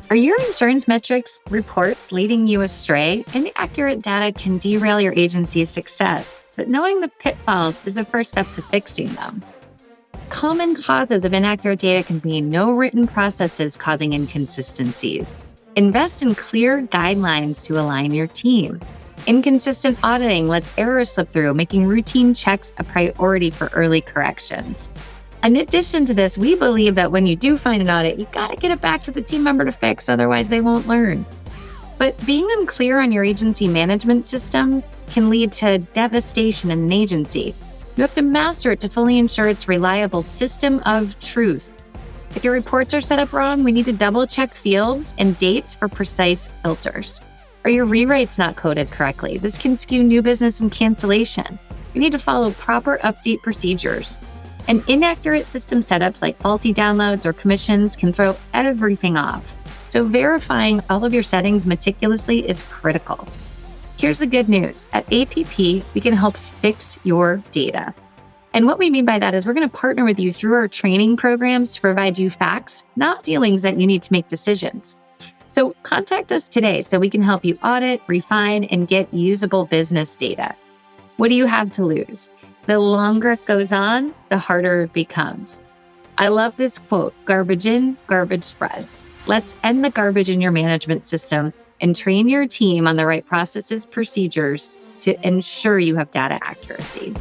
Are your insurance metrics reports leading you astray? Inaccurate data can derail your agency's success, but knowing the pitfalls is the first step to fixing them. Common causes of inaccurate data can be no written processes causing inconsistencies. Invest in clear guidelines to align your team. Inconsistent auditing lets errors slip through, making routine checks a priority for early corrections. In addition to this, we believe that when you do find an audit, you gotta get it back to the team member to fix, otherwise they won't learn. But being unclear on your agency management system can lead to devastation in an agency. You have to master it to fully ensure its reliable system of truth. If your reports are set up wrong, we need to double check fields and dates for precise filters. Are your rewrites not coded correctly? This can skew new business and cancellation. You need to follow proper update procedures. And inaccurate system setups like faulty downloads or commissions can throw everything off. So verifying all of your settings meticulously is critical. Here's the good news. At APP, we can help fix your data. And what we mean by that is we're going to partner with you through our training programs to provide you facts, not feelings that you need to make decisions. So contact us today so we can help you audit, refine, and get usable business data. What do you have to lose? The longer it goes on, the harder it becomes. I love this quote, garbage in, garbage spreads. Let's end the garbage in your management system and train your team on the right processes, procedures to ensure you have data accuracy.